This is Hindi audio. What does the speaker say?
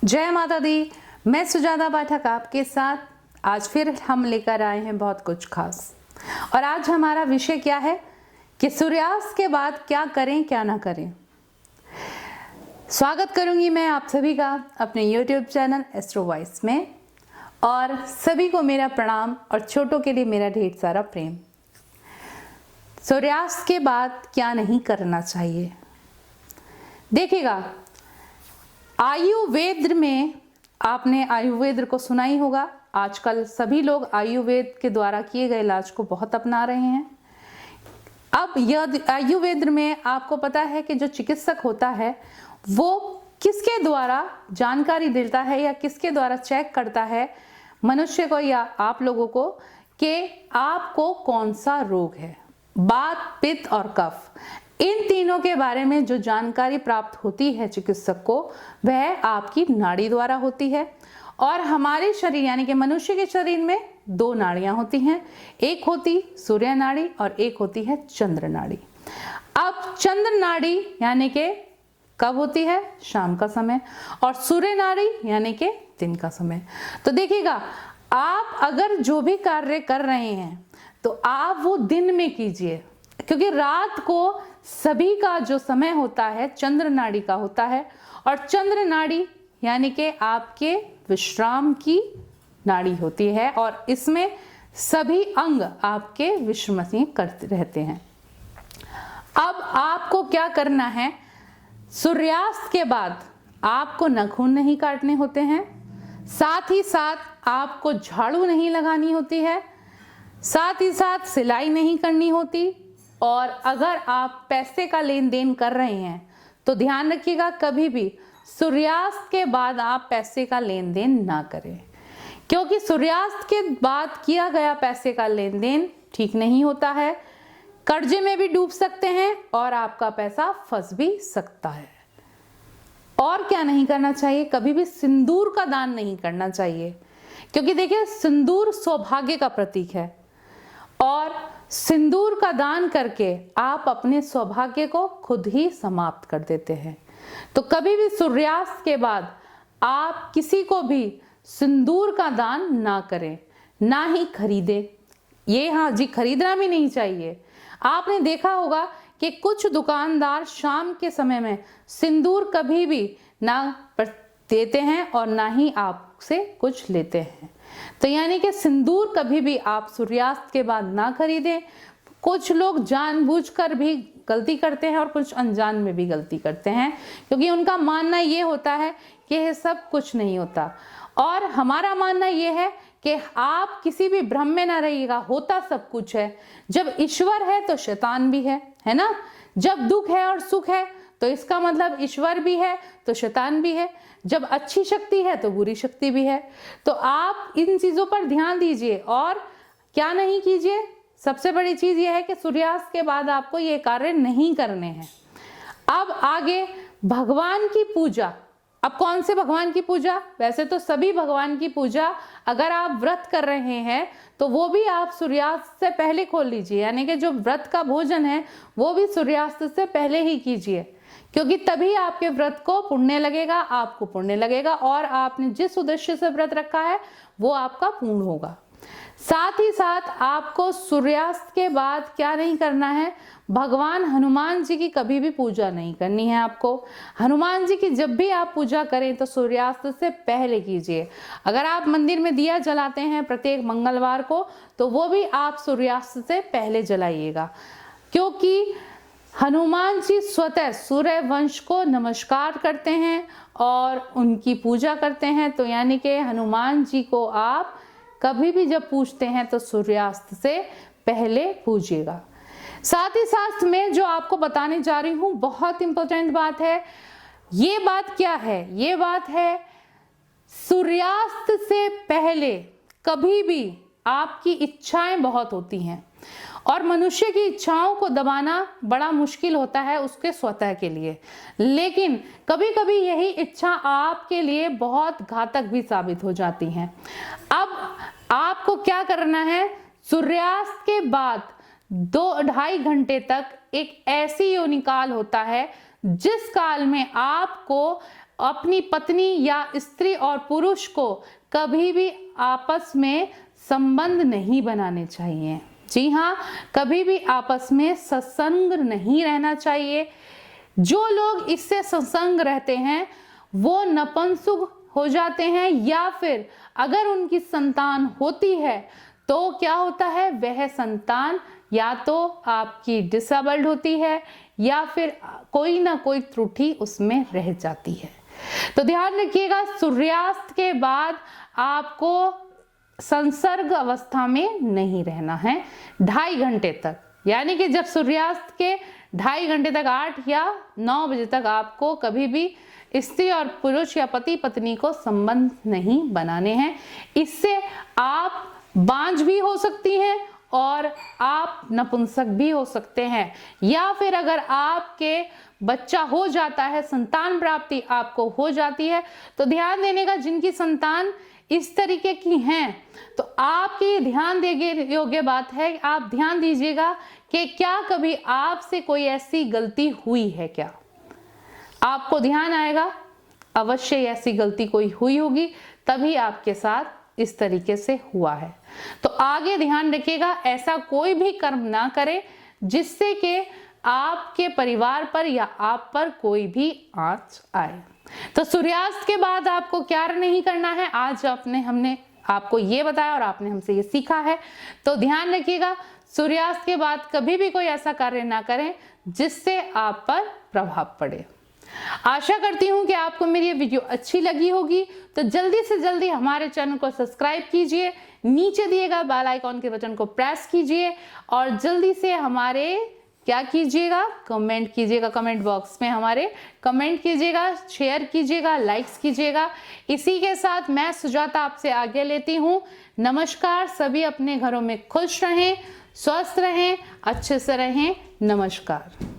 जय माता दी। मैं सुजाता पाठक आपके साथ आज फिर हम लेकर आए हैं बहुत कुछ खास। और आज हमारा विषय क्या है कि सूर्यास्त के बाद क्या करें क्या ना करें। स्वागत करूंगी मैं आप सभी का अपने YouTube चैनल एस्ट्रो वॉइस में, और सभी को मेरा प्रणाम और छोटों के लिए मेरा ढेर सारा प्रेम। सूर्यास्त के बाद क्या नहीं करना चाहिए, देखिएगा। आयुर्वेद में आपने आयुर्वेद को सुना ही होगा। आजकल सभी लोग आयुर्वेद के द्वारा किए गए इलाज को बहुत अपना रहे हैं। अब यह आयुर्वेद में आपको पता है कि जो चिकित्सक होता है वो किसके द्वारा जानकारी देता है या किसके द्वारा चेक करता है मनुष्य को या आप लोगों को कि आपको कौन सा रोग है। वात, पित्त और कफ, इन तीनों के बारे में जो जानकारी प्राप्त होती है चिकित्सक को, वह आपकी नाड़ी द्वारा होती है। और हमारे शरीर यानी कि मनुष्य के शरीर में दो नाड़ियां होती हैं, एक होती सूर्य नाड़ी और एक होती है चंद्र नाड़ी। अब चंद्र नाड़ी यानी कि कब होती है? शाम का समय। और सूर्य नाड़ी यानी कि दिन का समय। तो देखिएगा, आप अगर जो भी कार्य कर रहे हैं तो आप वो दिन में कीजिए, क्योंकि रात को सभी का जो समय होता है चंद्र नाड़ी का होता है। और चंद्र नाड़ी यानी कि आपके विश्राम की नाड़ी होती है, और इसमें सभी अंग आपके विश्राम करते रहते हैं। अब आपको क्या करना है? सूर्यास्त के बाद आपको नाखून नहीं काटने होते हैं, साथ ही साथ आपको झाड़ू नहीं लगानी होती है, साथ ही साथ सिलाई नहीं करनी होती। और अगर आप पैसे का लेन देन कर रहे हैं तो ध्यान रखिएगा, कभी भी सूर्यास्त के बाद आप पैसे का लेन देन ना करें, क्योंकि सूर्यास्त के बाद किया गया पैसे का लेन देन ठीक नहीं होता है। कर्जे में भी डूब सकते हैं और आपका पैसा फंस भी सकता है। और क्या नहीं करना चाहिए? कभी भी सिंदूर का दान नहीं करना चाहिए, क्योंकि देखिए सिंदूर सौभाग्य का प्रतीक है, और सिंदूर का दान करके आप अपने सौभाग्य को खुद ही समाप्त कर देते हैं। तो कभी भी सूर्यास्त के बाद आप किसी को भी सिंदूर का दान ना करें, ना ही खरीदें। ये हाँ जी, खरीदना भी नहीं चाहिए। आपने देखा होगा कि कुछ दुकानदार शाम के समय में सिंदूर कभी भी ना देते हैं और ना ही आपसे कुछ लेते हैं। तो यानी कि सिंदूर कभी भी आप सूर्यास्त के बाद ना खरीदें। कुछ लोग जानबूझकर भी गलती करते हैं और कुछ अनजान में भी गलती करते हैं, क्योंकि उनका मानना ये होता है कि यह सब कुछ नहीं होता। और हमारा मानना ये है कि आप किसी भी भ्रम में ना रहिएगा, होता सब कुछ है। जब ईश्वर है तो शैतान भी है ना। जब दुख है और सुख है तो इसका मतलब ईश्वर भी है तो शैतान भी है। जब अच्छी शक्ति है तो बुरी शक्ति भी है। तो आप इन चीजों पर ध्यान दीजिए और क्या नहीं कीजिए। सबसे बड़ी चीज यह है कि सूर्यास्त के बाद आपको ये कार्य नहीं करने हैं। अब आगे भगवान की पूजा। अब कौन से भगवान की पूजा? वैसे तो सभी भगवान की पूजा अगर आप व्रत कर रहे हैं तो वो भी आप सूर्यास्त से पहले खोल लीजिए, यानी कि जो व्रत का भोजन है वो भी सूर्यास्त से पहले ही कीजिए, क्योंकि तभी आपके व्रत को पुण्य लगेगा, आपको पुण्य लगेगा, और आपने जिस उद्देश्य से व्रत रखा है वो आपका पूर्ण होगा। साथ ही साथ आपको सूर्यास्त के बाद क्या नहीं करना है? भगवान हनुमान जी की कभी भी पूजा नहीं करनी है आपको। हनुमान जी की जब भी आप पूजा करें तो सूर्यास्त से पहले कीजिए। अगर आप मंदिर में दिया जलाते हैं प्रत्येक मंगलवार को तो वो भी आप सूर्यास्त से पहले जलाइएगा, क्योंकि हनुमान जी स्वतः सूर्य वंश को नमस्कार करते हैं और उनकी पूजा करते हैं। तो यानी कि हनुमान जी को आप कभी भी जब पूजते हैं तो सूर्यास्त से पहले पूजिएगा। साथ ही साथ मैं जो आपको बताने जा रही हूँ बहुत इंपॉर्टेंट बात है। ये बात क्या है? ये बात है सूर्यास्त से पहले कभी भी आपकी इच्छाएं बहुत होती हैं, और मनुष्य की इच्छाओं को दबाना बड़ा मुश्किल होता है उसके स्वतः के लिए, लेकिन कभी कभी यही इच्छा आपके लिए बहुत घातक भी साबित हो जाती हैं। अब आपको क्या करना है? सूर्यास्त के बाद 2-2.5 घंटे तक एक ऐसी योनिकाल होता है जिस काल में आपको अपनी पत्नी या स्त्री और पुरुष को कभी भी आपस में संबंध नहीं बनाने चाहिए। जी हाँ, कभी भी आपस में सत्संग नहीं रहना चाहिए। जो लोग इससे सत्संग रहते हैं वो नपुंसक हो जाते हैं, या फिर अगर उनकी संतान होती है तो क्या होता है, वह संतान या तो आपकी डिसेबल्ड होती है या फिर कोई ना कोई त्रुटि उसमें रह जाती है। तो ध्यान रखिएगा, सूर्यास्त के बाद आपको संसर्ग अवस्था में नहीं रहना है 2.5 घंटे तक, यानी कि जब सूर्यास्त के 2.5 घंटे तक 8 या 9 बजे तक आपको कभी भी स्त्री और पुरुष या पति पत्नी को संबंध नहीं बनाने हैं। इससे आप बांझ भी हो सकती हैं और आप नपुंसक भी हो सकते हैं, या फिर अगर आपके बच्चा हो जाता है, संतान प्राप्ति आपको हो जाती है, तो ध्यान देने का, जिनकी संतान इस तरीके की हैं तो आपकी ध्यान देने योग्य बात है, आप ध्यान दीजिएगा कि क्या कभी आपसे कोई ऐसी गलती हुई है क्या। आपको ध्यान आएगा अवश्य ऐसी गलती कोई हुई होगी, तभी आपके साथ इस तरीके से हुआ है। तो आगे ध्यान रखिएगा, ऐसा कोई भी कर्म ना करें जिससे कि आपके परिवार पर या आप पर कोई भी आंच आए। तो सूर्यास्त के बाद आपको क्या नहीं करना है, आज हमने आपको ये बताया और आपने हमसे ये सीखा है। तो ध्यान रखिएगा, सूर्यास्त के बाद कभी भी कोई ऐसा कार्य ना करें जिससे आप पर प्रभाव पड़े। आशा करती हूँ कि आपको मेरी ये वीडियो अच्छी लगी होगी। तो जल्दी से जल्दी हमारे चैनल को सब्सक्राइब कीजिए, नीचे दिए गए बेल आइकॉन के बटन को प्रेस कीजिए और जल्दी से हमारे क्या कीजिएगा, कमेंट कीजिएगा, कमेंट बॉक्स में हमारे कमेंट कीजिएगा, शेयर कीजिएगा, लाइक्स कीजिएगा। इसी के साथ मैं सुजाता आपसे आगे लेती हूँ। नमस्कार। सभी अपने घरों में खुश रहें, स्वस्थ रहें, अच्छे से रहें। नमस्कार।